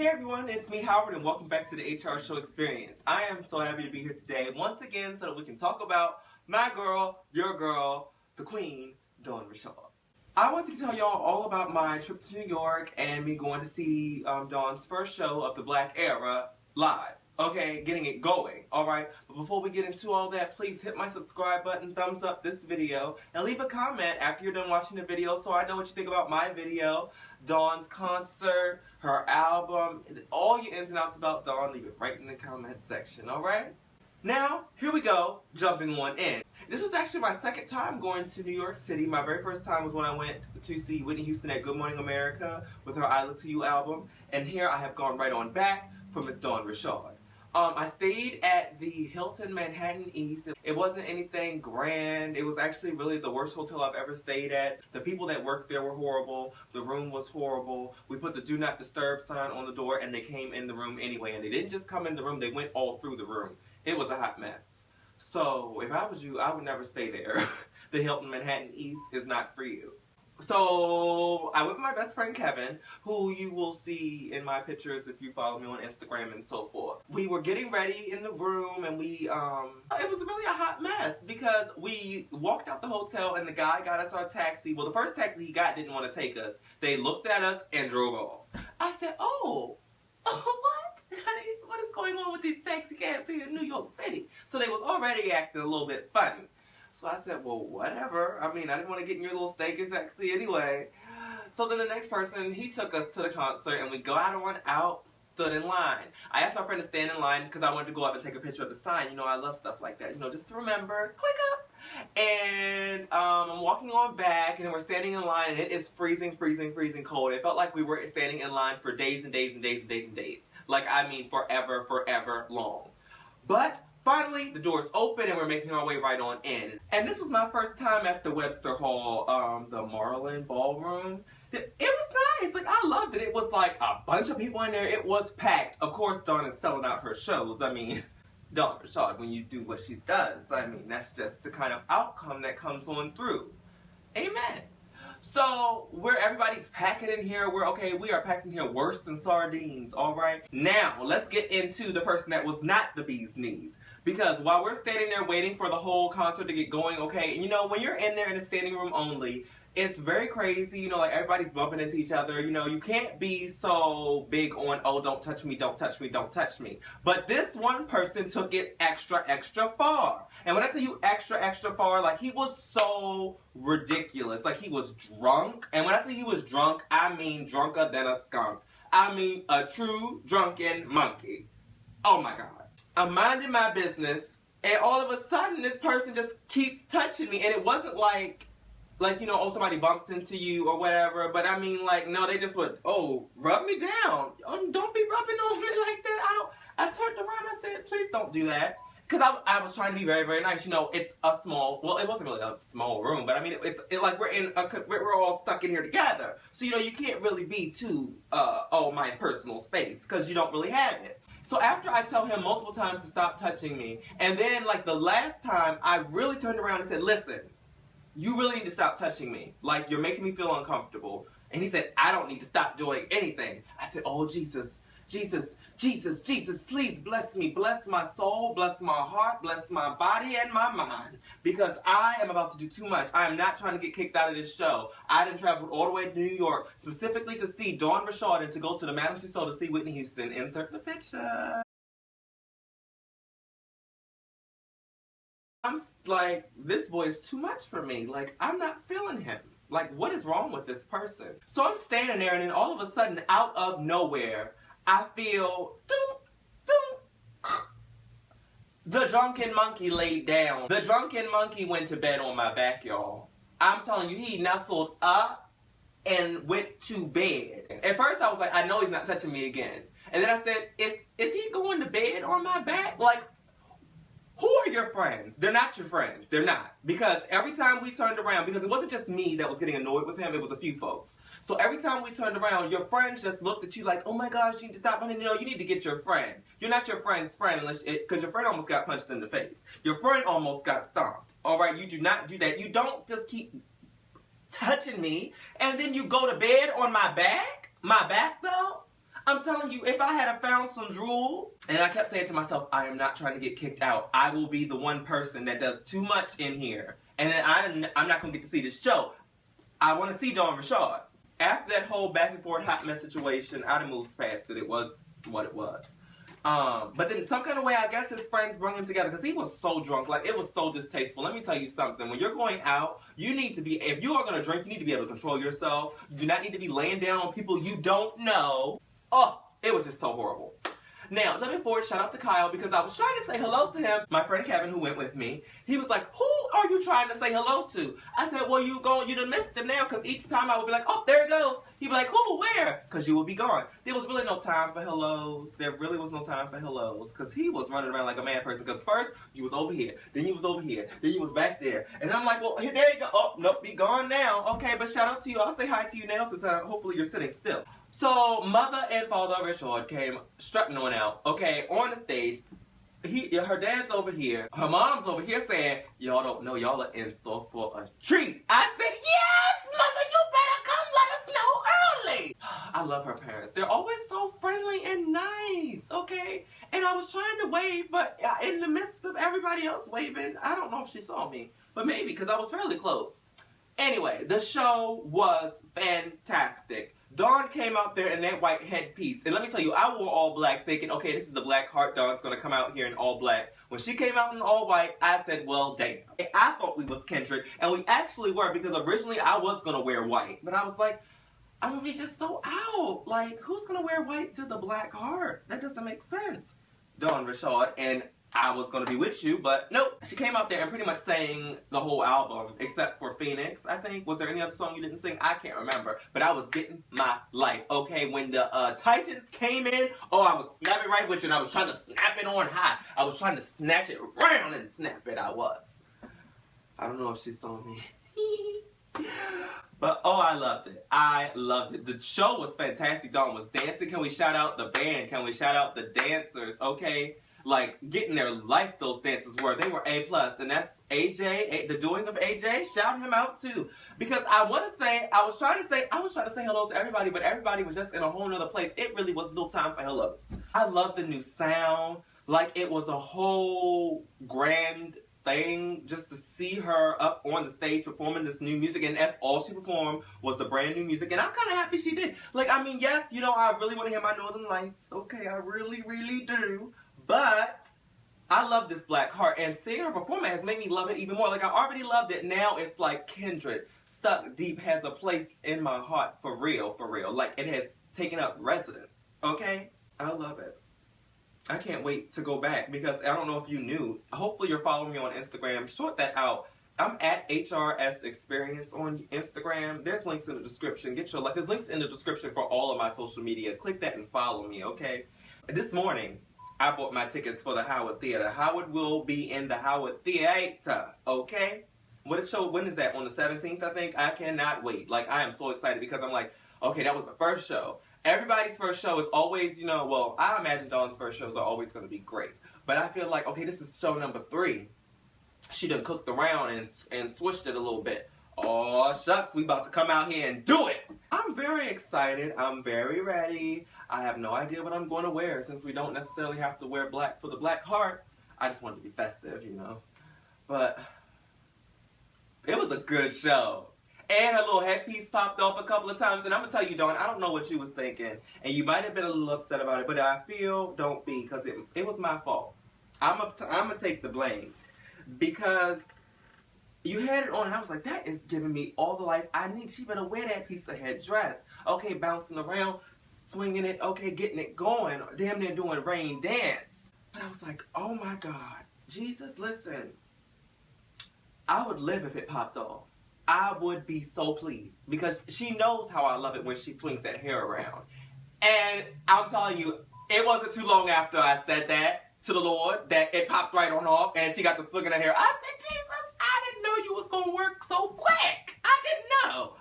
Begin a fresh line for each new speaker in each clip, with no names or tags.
Hey everyone, it's me Howard and welcome back to the HR Show Experience. I am so happy to be here today once again so that we can talk about my girl, your girl, the queen, Dawn Rashad. I want to tell y'all all about my trip to New York and me going to see Dawn's first show of the Black Era live. Okay, getting it going, alright? But before we get into all that, please hit my subscribe button, thumbs up this video, and leave a comment after you're done watching the video so I know what you think about my video, Dawn's concert, her album, all your ins and outs about Dawn, leave it right in the comment section, alright? Now, here we go, jumping on in. This was actually my second time going to New York City. My very first time was when I went to see Whitney Houston at Good Morning America with her I Look to You album, and here I have gone right on back for Miss Dawn Rashad. I stayed at the Hilton Manhattan East. It wasn't anything grand. It was actually really the worst hotel I've ever stayed at. The people that worked there were horrible. The room was horrible. We put the Do Not Disturb sign on the door and they came in the room anyway. And they didn't just come in the room, they went all through the room. It was a hot mess. So if I was you, I would never stay there. The Hilton Manhattan East is not for you. So I went with my best friend Kevin, who you will see in my pictures if you follow me on Instagram and so forth. We were getting ready in the room and it was really a hot mess because we walked out the hotel and the guy got us our taxi. Well, the first taxi he got didn't want to take us. They looked at us and drove off. I said, oh, what? What is going on with these taxi cabs here in New York City? So they was already acting a little bit funny. So I said, well, whatever. I mean, I didn't want to get in your little stinking taxi anyway. So then the next person, he took us to the concert and we got on out, stood in line. I asked my friend to stand in line because I wanted to go up and take a picture of the sign. You know, I love stuff like that. You know, just to remember, click up. And I'm walking on back and then we're standing in line and it is freezing, freezing, freezing cold. It felt like we were standing in line for days and days and days and days and days. Like, I mean, forever, forever long. But finally, the doors open and we're making our way right on in. And this was my first time at the Webster Hall, the Marlin Ballroom. It was nice. Like, I loved it. It was like a bunch of people in there. It was packed. Of course, Dawn is selling out her shows. I mean, Dawn Rashad, when you do what she does, I mean, that's just the kind of outcome that comes on through. Amen. So, everybody's packing in here. We are packing here worse than sardines, alright? Now, let's get into the person that was not the bee's knees. Because while we're standing there waiting for the whole concert to get going, okay, you know, when you're in there in the standing room only, it's very crazy, you know, like everybody's bumping into each other, you know, you can't be so big on, oh, don't touch me, don't touch me, don't touch me. But this one person took it extra, extra far. And when I tell you extra, extra far, like he was so ridiculous. Like he was drunk. And when I say he was drunk, I mean drunker than a skunk. I mean a true drunken monkey. Oh my God. I'm minding my business and all of a sudden this person just keeps touching me and it wasn't like, you know, oh, somebody bumps into you or whatever, but I mean, like, no, they just would, oh, rub me down. Oh, don't be rubbing on me like that. I turned around, I said, please don't do that. Because I was trying to be very, very nice. You know, it's a small, well, it wasn't really a small room, but I mean, it's like we're all stuck in here together. So, you know, you can't really be too, my personal space, because you don't really have it. So after I tell him multiple times to stop touching me, and then, like, the last time, I really turned around and said, listen, you really need to stop touching me. Like, you're making me feel uncomfortable. And he said, I don't need to stop doing anything. I said, oh, Jesus, Jesus, Jesus, Jesus, please bless me. Bless my soul, bless my heart, bless my body and my mind. Because I am about to do too much. I am not trying to get kicked out of this show. I done traveled all the way to New York specifically to see Dawn Rashad and to go to the Madame Tussauds to see Whitney Houston. Insert the picture. I'm like, this boy is too much for me. Like, I'm not feeling him. Like, what is wrong with this person? So I'm standing there and then all of a sudden, out of nowhere, I feel, the drunken monkey laid down. The drunken monkey went to bed on my back, y'all. I'm telling you, he nestled up and went to bed. At first I was like, I know he's not touching me again. And then I said, is he going to bed on my back? Like, who are your friends? They're not your friends. They're not. Because every time we turned around, because it wasn't just me that was getting annoyed with him, it was a few folks. So every time we turned around, your friends just looked at you like, oh my gosh, you need to stop running. No, you need to get your friend. You're not your friend's friend unless, because your friend almost got punched in the face. Your friend almost got stomped. All right, you do not do that. You don't just keep touching me and then you go to bed on my back. My back though? I'm telling you, if I had found some drool, and I kept saying to myself, I am not trying to get kicked out. I will be the one person that does too much in here. And then I'm not going to get to see this show. I want to see Dawn Rashad. After that whole back and forth hot mess situation, I'd have moved past it. It was what it was. But then some kind of way, I guess his friends brought him together because he was so drunk. Like, it was so distasteful. Let me tell you something. When you're going out, you need to be, if you are going to drink, you need to be able to control yourself. You do not need to be laying down on people you don't know. Oh, it was just so horrible. Now, jumping forward, shout out to Kyle because I was trying to say hello to him. My friend Kevin, who went with me, he was like, who are you trying to say hello to? I said, well, you done missed him now because each time I would be like, oh, there he goes. He'd be like, who, where? Because you would be gone. There was really no time for hellos. There really was no time for hellos because he was running around like a mad person because first, you was over here, then you was over here, then you was back there. And I'm like, well, here, there you go. Oh, nope, be gone now. Okay, but shout out to you. I'll say hi to you now since hopefully you're sitting still. So, mother and father of Rashad came strutting on out, okay, on the stage. Her dad's over here, her mom's over here saying, y'all don't know, y'all are in store for a treat. I said, yes, mother, you better come let us know early. I love her parents. They're always so friendly and nice, okay? And I was trying to wave, but in the midst of everybody else waving, I don't know if she saw me, but maybe, because I was fairly close. Anyway, the show was fantastic. Dawn came out there in that white headpiece. And let me tell you, I wore all black thinking, okay, this is the black heart. Dawn's going to come out here in all black. When she came out in all white, I said, well, damn. I thought we was kindred. And we actually were because originally I was going to wear white. But I was like, I'm going to be just so out. Like, who's going to wear white to the black heart? That doesn't make sense. Dawn Rashad and I was going to be with you, but nope. She came out there and pretty much sang the whole album, except for Phoenix, I think. Was there any other song you didn't sing? I can't remember. But I was getting my life, okay? When the Titans came in, oh, I was snapping right with you, and I was trying to snap it on high. I was trying to snatch it round and snap it, I was. I don't know if she saw me. But, oh, I loved it. I loved it. The show was fantastic. Dawn was dancing. Can we shout out the band? Can we shout out the dancers, okay? Like, getting their life, those dancers were. They were A+. And that's AJ, the doing of AJ. Shout him out, too. Because I was trying to say hello to everybody, but everybody was just in a whole nother place. It really was no time for hellos. I love the new sound. Like, it was a whole grand thing just to see her up on the stage performing this new music, and that's all she performed was the brand new music, and I'm kind of happy she did. Like, I mean, yes, you know, I really want to hear my Northern Lights. Okay, I really, really do. But I love this black heart, and seeing her perform it has made me love it even more. Like, I already loved it. Now it's like kindred. Stuck Deep has a place in my heart for real, for real. Like, it has taken up residence. Okay? I love it. I can't wait to go back because I don't know if you knew. Hopefully you're following me on Instagram. Sort that out. I'm at HRS Experience on Instagram. There's links in the description. There's links in the description for all of my social media. Click that and follow me, okay? This morning, I bought my tickets for the Howard Theater. Howard will be in the Howard Theater, okay? When is that? On the 17th, I think? I cannot wait. Like, I am so excited because I'm like, okay, that was the first show. Everybody's first show is always, you know, well, I imagine Dawn's first shows are always going to be great. But I feel like, okay, this is show number 3. She done cooked around and switched it a little bit. Oh, shucks, we about to come out here and do it. I'm very excited. I'm very ready. I have no idea what I'm going to wear since we don't necessarily have to wear black for the black heart. I just wanted to be festive, you know. But it was a good show. And her little headpiece popped off a couple of times. And I'm going to tell you, Dawn, I don't know what you was thinking. And you might have been a little upset about it. But I feel, don't be, because it was my fault. I'm going to take the blame. Because you had it on, and I was like, that is giving me all the life I need. She better wear that piece of headdress. Okay, bouncing around, swinging it, okay, getting it going. Damn near doing rain dance. But I was like, oh my God. Jesus, listen. I would live if it popped off. I would be so pleased. Because she knows how I love it when she swings that hair around. And I'm telling you, it wasn't too long after I said that to the Lord that it popped right on off and she got the swing in her hair. I said, Jesus, I didn't know you was going to work so quick. I didn't know.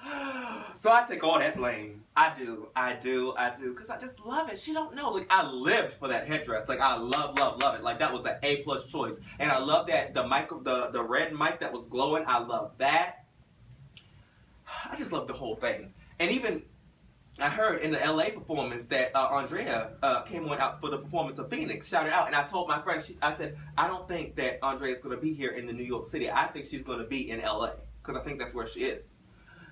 So I take all that blame. I do. Because I just love it. She don't know. Like, I lived for that headdress. Like, I love it. Like, that was an A+ choice. And I love that the red mic that was glowing. I love that. I just love the whole thing. And even I heard in the LA performance that Andrea came on out for the performance of Phoenix, shouted out, and I told my friend, I said, I don't think that Andrea is going to be here in the New York City. I think she's going to be in LA, because I think that's where she is.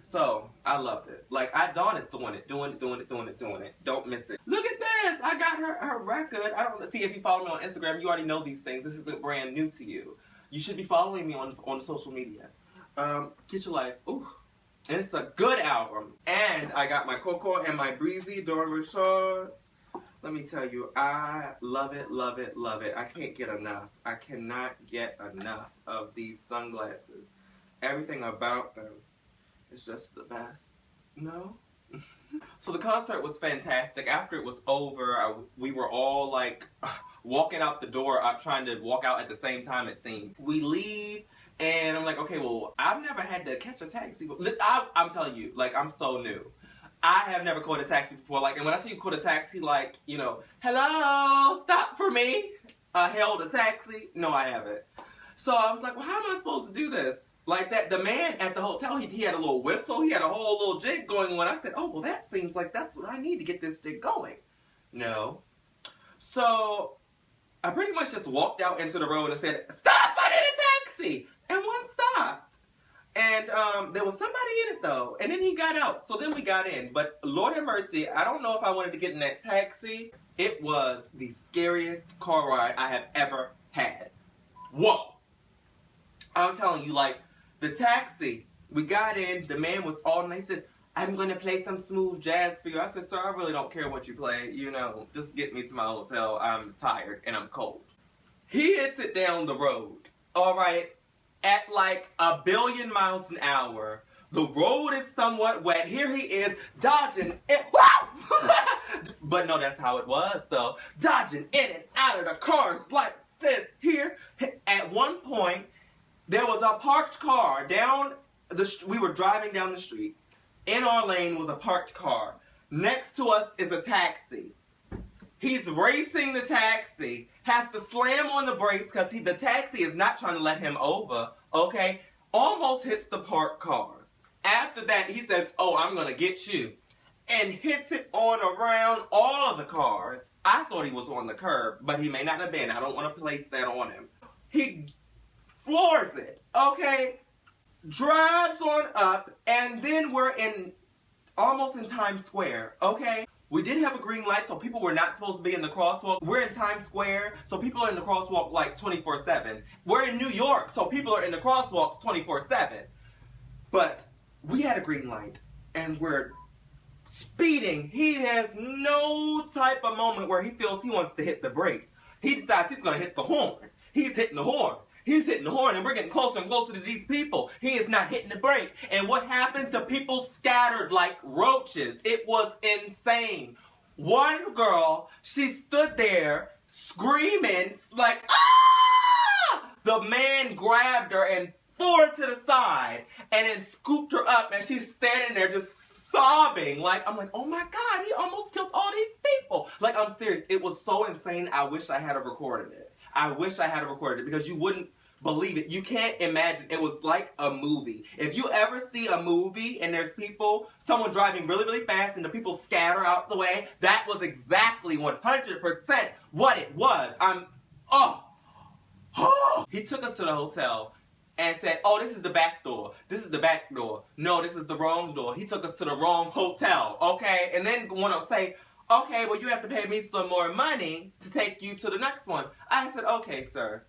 So, I loved it. Like, Dawn is doing it. Don't miss it. Look at this! I got her record. I don't see if you follow me on Instagram, you already know these things. This isn't brand new to you. You should be following me on social media. Get your life. Ooh. And it's a good album. And I got my Coco and my Breezy Dawn Richards. Let me tell you, I love it, love it, love it. I can't get enough. I cannot get enough of these sunglasses. Everything about them is just the best. No? So the concert was fantastic. After it was over, we were all like walking out the door, trying to walk out at the same time, it seemed. We leave. And I'm like, okay, well, I've never had to catch a taxi. I'm telling you, like, I'm so new. I have never called a taxi before. Like, and when I tell you call a taxi, like, you know, hello, stop for me. Hailed a taxi. No, I haven't. So I was like, well, how am I supposed to do this? Like that, the man at the hotel, he had a little whistle. He had a whole little jig going on. I said, oh, well, that seems like that's what I need to get this jig going. No. So I pretty much just walked out into the road and said, stop, I need a taxi. And one stopped. And there was somebody in it, though. And then he got out. So then we got in. But Lord have mercy, I don't know if I wanted to get in that taxi. It was the scariest car ride I have ever had. Whoa. I'm telling you, like, the taxi, we got in. The man was all nice. He said, I'm going to play some smooth jazz for you. I said, sir, I really don't care what you play. You know, just get me to my hotel. I'm tired and I'm cold. He hits it down the road. All right. At like 1 billion miles an hour. The road is somewhat wet. Here he is dodging it. Wow! But no, that's how it was though. Dodging in and out of the cars like this here. At one point, there was a parked car down we were driving down the street. In our lane was a parked car. Next to us is a taxi. He's racing the taxi, has to slam on the brakes because the taxi is not trying to let him over, okay? Almost hits the parked car. After that, he says, oh, I'm going to get you. And hits it on around all of the cars. I thought he was on the curb, but he may not have been. I don't want to place that on him. He floors it, okay? Drives on up, and then we're almost in Times Square, okay? We did have a green light, so people were not supposed to be in the crosswalk. We're in Times Square, so people are in the crosswalk like 24/7. We're in New York, so people are in the crosswalks 24/7. But we had a green light, and we're speeding. He has no type of moment where he feels he wants to hit the brakes. He decides he's going to hit the horn. He's hitting the horn. He's hitting the horn, and we're getting closer and closer to these people. He is not hitting the brake. And what happens? The people scattered like roaches. It was insane. One girl, she stood there screaming like, ah! The man grabbed her and threw her to the side and then scooped her up, and she's standing there just sobbing. Like, I'm like, oh my God, he almost killed all these people. Like, I'm serious. It was so insane. I wish I had recorded it. I wish I had recorded it because you wouldn't believe it. You can't imagine. It was like a movie. If you ever see a movie and there's someone driving really, really fast and the people scatter out the way, that was exactly 100% what it was. He took us to the hotel and said, oh, this is the back door. This is the back door. No, this is the wrong door. He took us to the wrong hotel, okay? And then want to say, okay, well, you have to pay me some more money to take you to the next one. I said, okay, sir.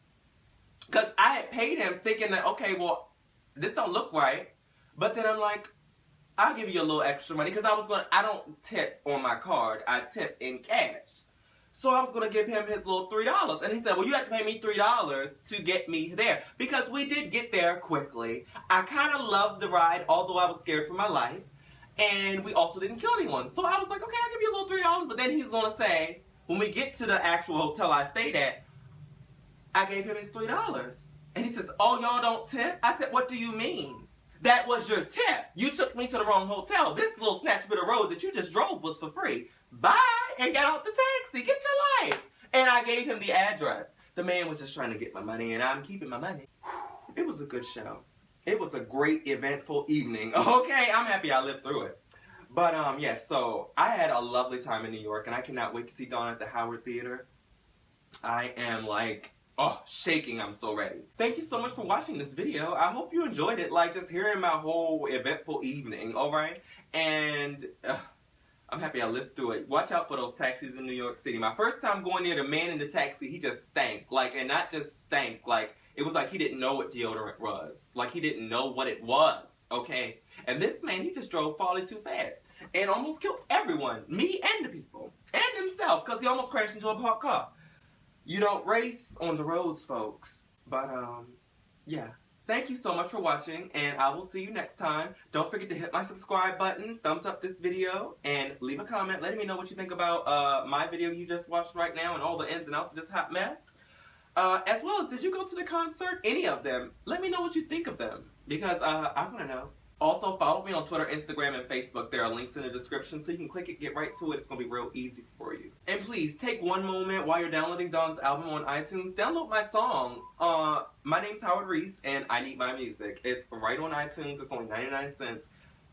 Because I had paid him thinking that, okay, well, this don't look right. But then I'm like, I'll give you a little extra money. Because I don't tip on my card. I tip in cash. So I was going to give him his little $3. And he said, well, you have to pay me $3 to get me there. Because we did get there quickly. I kind of loved the ride, although I was scared for my life. And we also didn't kill anyone. So I was like, okay, I'll give you a little $3. But then he's going to say, when we get to the actual hotel I stayed at, I gave him his $3. And he says, oh, y'all don't tip? I said, what do you mean? That was your tip. You took me to the wrong hotel. This little snatch bit of road that you just drove was for free. Bye, and got off the taxi. Get your life. And I gave him the address. The man was just trying to get my money, and I'm keeping my money. It was a good show. It was a great, eventful evening. Okay, I'm happy I lived through it. But yes, so I had a lovely time in New York, and I cannot wait to see Dawn at the Howard Theater. I am like, oh, shaking. I'm so ready. Thank you so much for watching this video. I hope you enjoyed it, like just hearing my whole eventful evening, alright? And I'm happy I lived through it. Watch out for those taxis in New York City. My first time going near, the man in the taxi, he just stank. Like, and not just stank, like, it was like he didn't know what deodorant was. Like, he didn't know what it was, okay? And this man, he just drove farly too fast and almost killed everyone, me and the people, and himself, because he almost crashed into a parked car. You don't race on the roads, folks. But, yeah. Thank you so much for watching, and I will see you next time. Don't forget to hit my subscribe button, thumbs up this video, and leave a comment letting me know what you think about my video you just watched right now and all the ins and outs of this hot mess. As well as, did you go to the concert? Any of them? Let me know what you think of them, because I want to know. Also, follow me on Twitter, Instagram, and Facebook. There are links in the description, so you can click it, get right to it. It's going to be real easy for you. And please, take one moment while you're downloading Dawn's album on iTunes. Download my song. My name's Howard Reese, and I Need My Music. It's right on iTunes. It's only 99 cents.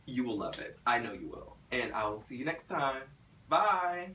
You will love it. I know you will. And I will see you next time. Bye!